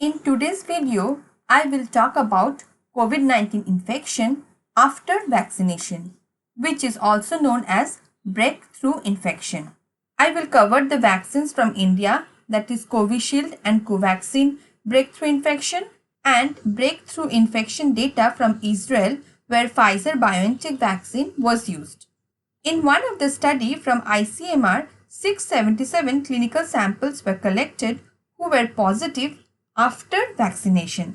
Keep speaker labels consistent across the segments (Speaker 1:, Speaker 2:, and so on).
Speaker 1: In today's video, I will talk about COVID-19 infection after vaccination, which is also known as breakthrough infection. I will cover the vaccines from India, that is Covishield and Covaxin breakthrough infection, and breakthrough infection data from Israel where Pfizer BioNtech vaccine was used. In one of the study from ICMR, 677 clinical samples were collected who were positive after vaccination.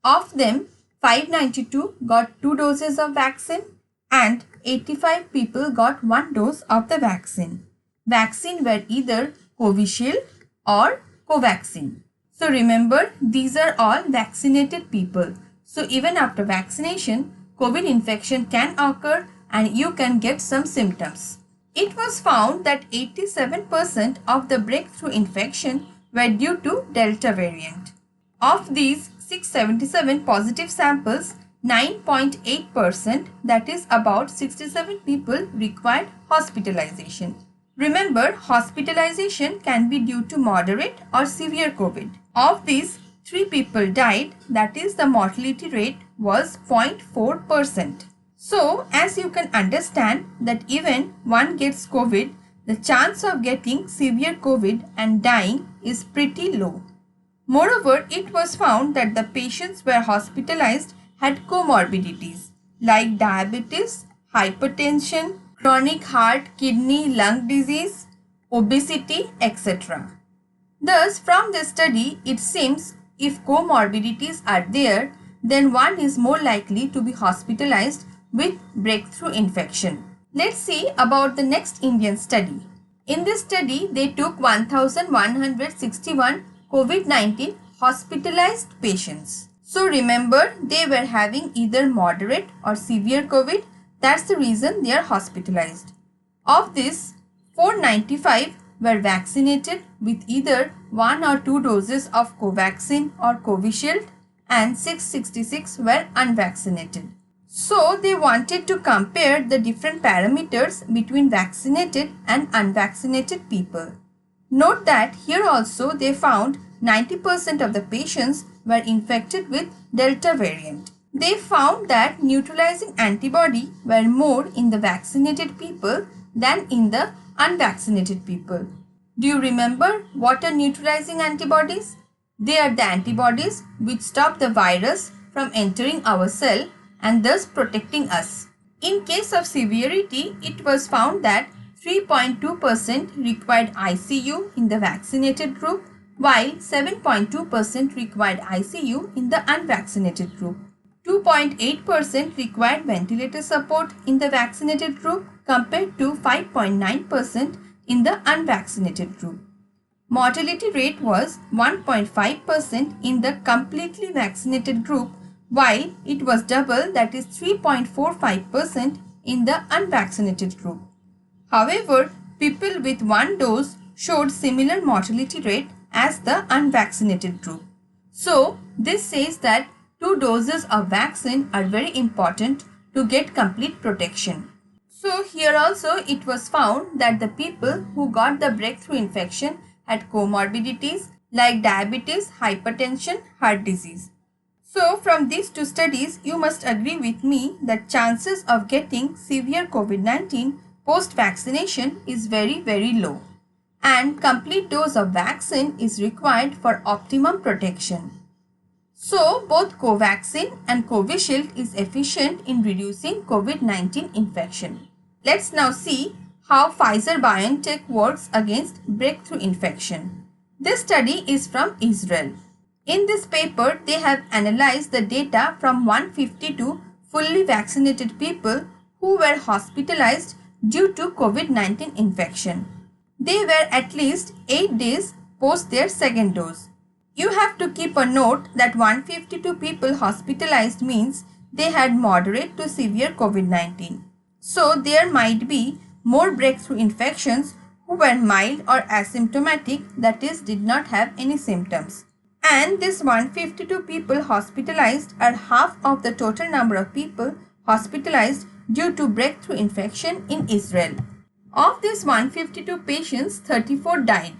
Speaker 1: Of them, 592 got 2 doses of vaccine and 85 people got 1 dose of the vaccine. Vaccine were either Covishield or Covaxin. So remember, these are all vaccinated people. So even after vaccination, COVID infection can occur and you can get some symptoms. It was found that 87% of the breakthrough infection were due to Delta variant. Of these 677 positive samples, 9.8%, that is about 67 people, required hospitalization. Remember, hospitalization can be due to moderate or severe COVID. Of these, 3 people died, that is the mortality rate was 0.4%. So, as you can understand that even one gets COVID, the chance of getting severe COVID and dying is pretty low. Moreover, it was found that the patients were hospitalized had comorbidities like diabetes, hypertension, chronic heart, kidney, lung disease, obesity, etc. Thus, from the study, it seems if comorbidities are there, then one is more likely to be hospitalized with breakthrough infection. Let's see about the next Indian study. In this study, they took 1161 COVID-19 hospitalized patients. So remember, they were having either moderate or severe COVID. That's the reason they are hospitalized. Of this, 495 were vaccinated with either 1 or 2 doses of Covaxin or Covishield and 666 were unvaccinated. So they wanted to compare the different parameters between vaccinated and unvaccinated people. Note that here also they found 90% of the patients were infected with Delta variant. They found that neutralizing antibody were more in the vaccinated people than in the unvaccinated people. Do you remember what are neutralizing antibodies? They are the antibodies which stop the virus from entering our cell and thus protecting us. In case of severity, it was found that 3.2% required ICU in the vaccinated group, while 7.2% required ICU in the unvaccinated group. 2.8% required ventilator support in the vaccinated group compared to 5.9% in the unvaccinated group. Mortality rate was 1.5% in the completely vaccinated group, while it was double, that is 3.45% in the unvaccinated group. However, people with 1 dose showed similar mortality rate as the unvaccinated group. So, this says that 2 doses of vaccine are very important to get complete protection. So, here also it was found that the people who got the breakthrough infection had comorbidities like diabetes, hypertension, heart disease. So, from these 2 studies, you must agree with me that chances of getting severe COVID-19 post-vaccination is very low, and complete dose of vaccine is required for optimum protection. So, both Covaxin and Covishield is efficient in reducing COVID-19 infection. Let's now see how Pfizer BioNtech works against breakthrough infection. This study is from Israel. In this paper, they have analyzed the data from 152 fully vaccinated people who were hospitalized due to COVID-19 infection. They were at least 8 days post their second dose. You have to keep a note that 152 people hospitalized means they had moderate to severe COVID-19. So there might be more breakthrough infections who were mild or asymptomatic, that is, did not have any symptoms. And this 152 people hospitalized are half of the total number of people hospitalized due to breakthrough infection in Israel. Of these 152 patients, 34 died.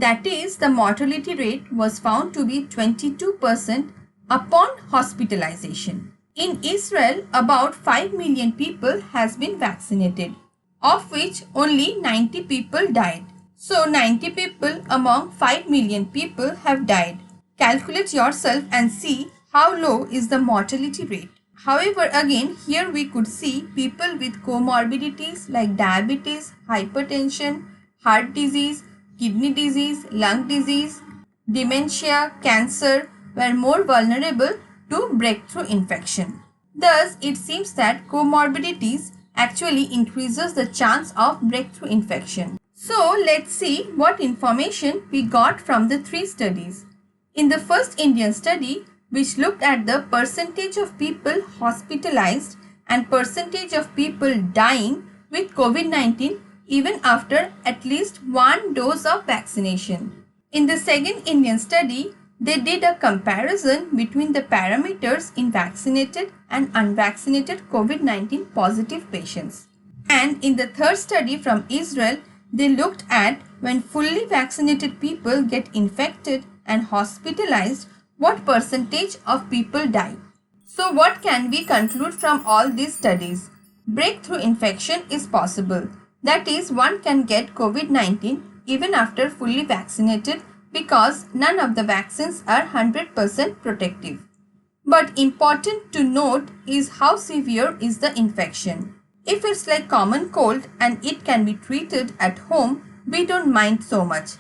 Speaker 1: That is, the mortality rate was found to be 22% upon hospitalization. In Israel, about 5 million people has been vaccinated, of which only 90 people died. So 90 people among 5 million people have died. Calculate yourself and see how low is the mortality rate. However, again, here we could see people with comorbidities like diabetes, hypertension, heart disease, kidney disease, lung disease, dementia, cancer were more vulnerable to breakthrough infection. Thus, it seems that comorbidities actually increases the chance of breakthrough infection. So, let's see what information we got from the 3 studies. In the first Indian study, which looked at the percentage of people hospitalized and percentage of people dying with COVID-19 even after at least 1 dose of vaccination. In the second Indian study, they did a comparison between the parameters in vaccinated and unvaccinated COVID-19 positive patients. And in the third study from Israel, they looked at when fully vaccinated people get infected and hospitalized, what percentage of people die. So what can we conclude from all these studies? Breakthrough infection is possible. That is, one can get COVID-19 even after fully vaccinated because none of the vaccines are 100% protective. But important to note is how severe is the infection. If it's like common cold and it can be treated at home, we don't mind so much.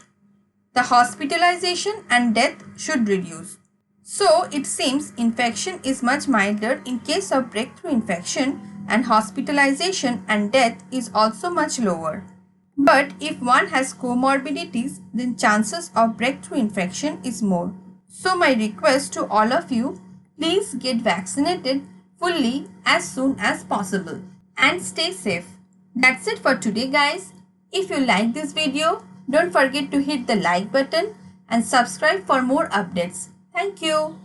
Speaker 1: The hospitalization and death should reduce. So it seems infection is much milder in case of breakthrough infection and hospitalization and death is also much lower. But if one has comorbidities, then chances of breakthrough infection is more. So my request to all of you, please get vaccinated fully as soon as possible and stay safe. That's it for today, guys. If you like this video, don't forget to hit the like button and subscribe for more updates. Thank you.